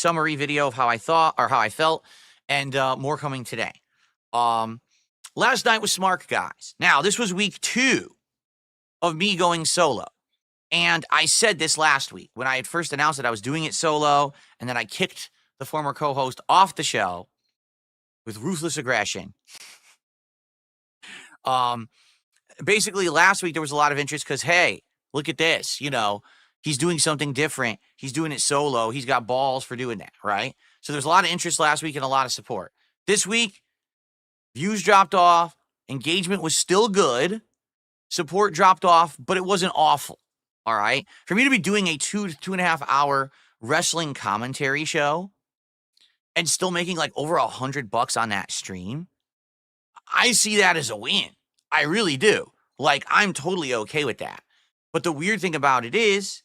summary video of how I thought or how I felt, and more coming today. Last night was Smark, guys. Now, this was week 2 of me going solo. And I said this last week when I had first announced that I was doing it solo, and then I kicked the former co-host off the show with ruthless aggression. Basically, last week there was a lot of interest because, hey, look at this. He's doing something different. He's doing it solo. He's got balls for doing that, right? So there's a lot of interest last week and a lot of support. This week, views dropped off. Engagement was still good. Support dropped off, but it wasn't awful, all right? For me to be doing a 2 to 2.5 hour wrestling commentary show and still making like over $100 on that stream, I see that as a win. I really do. Like, I'm totally okay with that. But the weird thing about it is,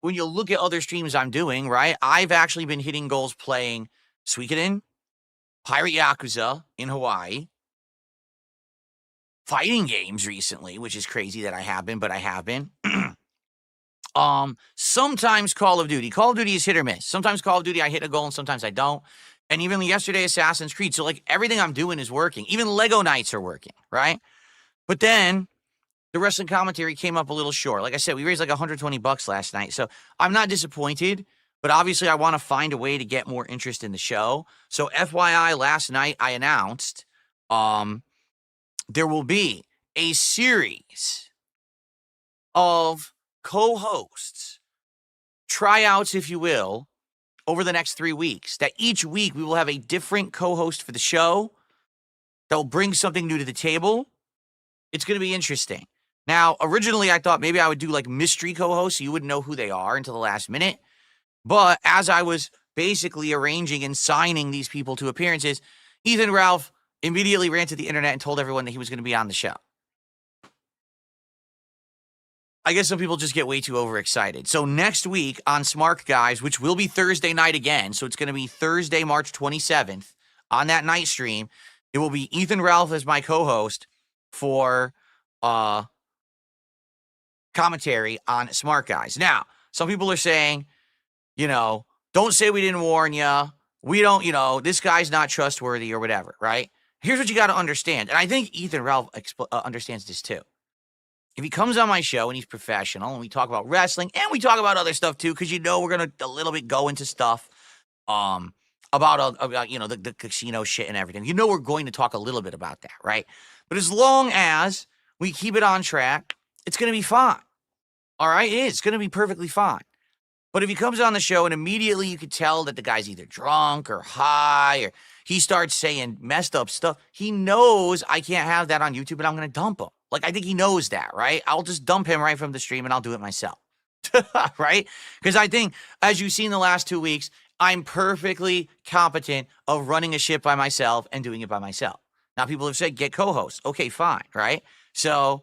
when you look at other streams I'm doing, right, I've actually been hitting goals playing Suikoden, Pirate Yakuza in Hawaii, fighting games recently, which is crazy that I have been, but I have been. Sometimes Call of Duty. Call of Duty is hit or miss. Sometimes Call of Duty I hit a goal and sometimes I don't. And even yesterday, Assassin's Creed. So, like, everything I'm doing is working. Even Lego nights are working, right? But then the wrestling commentary came up a little short. Like I said, we raised like $120 last night. So I'm not disappointed, but obviously I want to find a way to get more interest in the show. So FYI, last night I announced there will be a series of co-hosts, tryouts, if you will, over the next 3 weeks, that each week we will have a different co-host for the show that will bring something new to the table. It's going to be interesting. Now, originally I thought maybe I would do like mystery co-hosts so you wouldn't know who they are until the last minute. But as I was basically arranging and signing these people to appearances, Ethan Ralph immediately ran to the internet and told everyone that he was going to be on the show. I guess some people just get way too overexcited. So next week on Smark, guys, which will be Thursday night again, so it's going to be Thursday, March 27th, on that night stream, it will be Ethan Ralph as my co-host for commentary on Smark, guys. Now, some people are saying, don't say we didn't warn you. We don't, this guy's not trustworthy or whatever, right? Here's what you got to understand. And I think Ethan Ralph understands this too. If he comes on my show and he's professional and we talk about wrestling and we talk about other stuff too, because we're going to a little bit go into stuff about the casino shit and everything. We're going to talk a little bit about that, right? But as long as we keep it on track, it's going to be fine. All right? It's going to be perfectly fine. But if he comes on the show and immediately you could tell that the guy's either drunk or high or he starts saying messed up stuff, he knows I can't have that on YouTube and I'm going to dump him. Like, I think he knows that, right? I'll just dump him right from the stream and I'll do it myself, right? Because I think, as you've seen the last 2 weeks, I'm perfectly competent of running a ship by myself and doing it by myself. Now, people have said, get co-hosts. Okay, fine, right? So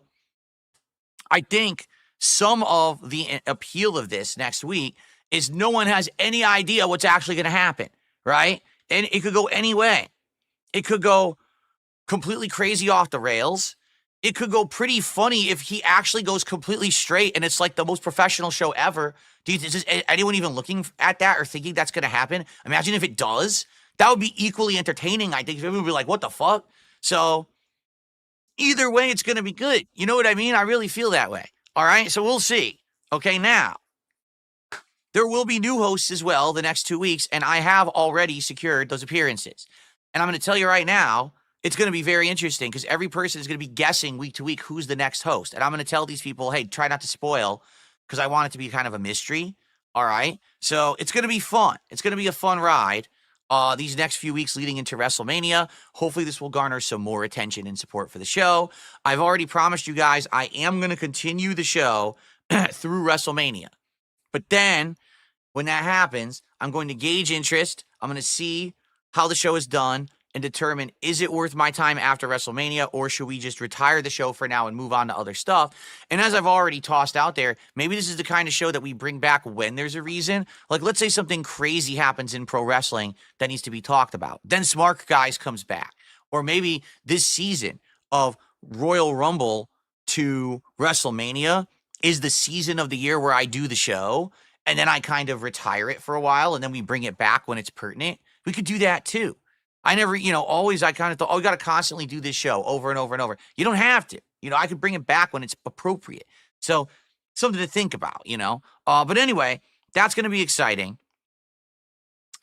I think some of the appeal of this next week is no one has any idea what's actually going to happen, right? And it could go any way. It could go completely crazy off the rails. It could go pretty funny if he actually goes completely straight and it's like the most professional show ever. Is anyone even looking at that or thinking that's going to happen? Imagine if it does. That would be equally entertaining, I think. Everyone would be like, what the fuck? So either way, it's going to be good. You know what I mean? I really feel that way. All right? So we'll see. Okay, now, there will be new hosts as well the next 2 weeks, and I have already secured those appearances. And I'm going to tell you right now, it's going to be very interesting because every person is going to be guessing week to week who's the next host. And I'm going to tell these people, hey, try not to spoil because I want it to be kind of a mystery. All right? So it's going to be fun. It's going to be a fun ride these next few weeks leading into WrestleMania. Hopefully this will garner some more attention and support for the show. I've already promised you guys I am going to continue the show through WrestleMania. But then when that happens, I'm going to gauge interest. I'm going to see how the show is done and determine, is it worth my time after WrestleMania, or should we just retire the show for now and move on to other stuff? And as I've already tossed out there, maybe this is the kind of show that we bring back when there's a reason. Like, let's say something crazy happens in pro wrestling that needs to be talked about. Then Smark Guys comes back. Or maybe this season of Royal Rumble to WrestleMania is the season of the year where I do the show. and then I kind of retire it for a while, and then we bring it back when it's pertinent. We could do that too. I never, always I kind of thought, oh, you got to constantly do this show over and over and over. You don't have to. I could bring it back when it's appropriate. So something to think about, But anyway, that's going to be exciting.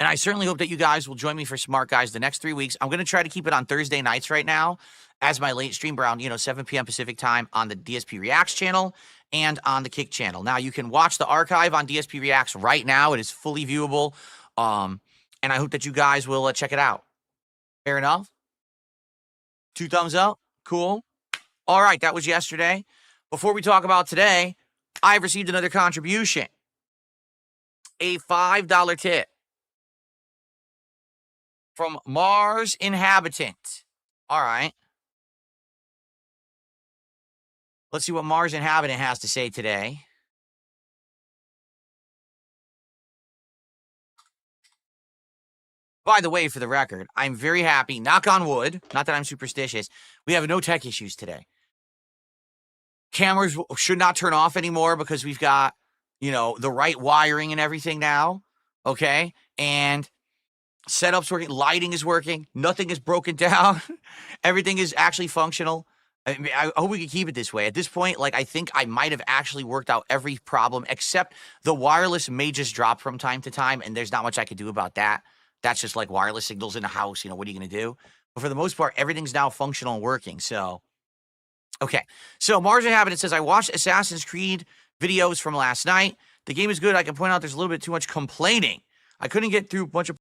And I certainly hope that you guys will join me for Smart Guys the next 3 weeks. I'm going to try to keep it on Thursday nights right now as my late stream around, 7 p.m. Pacific time on the DSP Reacts channel and on the Kick channel. Now, you can watch the archive on DSP Reacts right now. It is fully viewable. And I hope that you guys will check it out. Fair enough? 2 thumbs up? Cool. All right, that was yesterday. Before we talk about today, I've received another contribution. A $5 tip from Mars Inhabitant. All right. Let's see what Mars Inhabitant has to say today. By the way, for the record, I'm very happy, knock on wood, not that I'm superstitious, we have no tech issues today. Cameras should not turn off anymore because we've got, the right wiring and everything now, okay? And setup's working, lighting is working, nothing is broken down, everything is actually functional. I hope we can keep it this way. At this point, I think I might have actually worked out every problem, except the wireless may just drop from time to time, and there's not much I could do about that. That's just like wireless signals in the house. What are you going to do? But for the most part, everything's now functional and working. So, okay. So Mars Inhabitant says, I watched Assassin's Creed videos from last night. The game is good. I can point out there's a little bit too much complaining. I couldn't get through a bunch of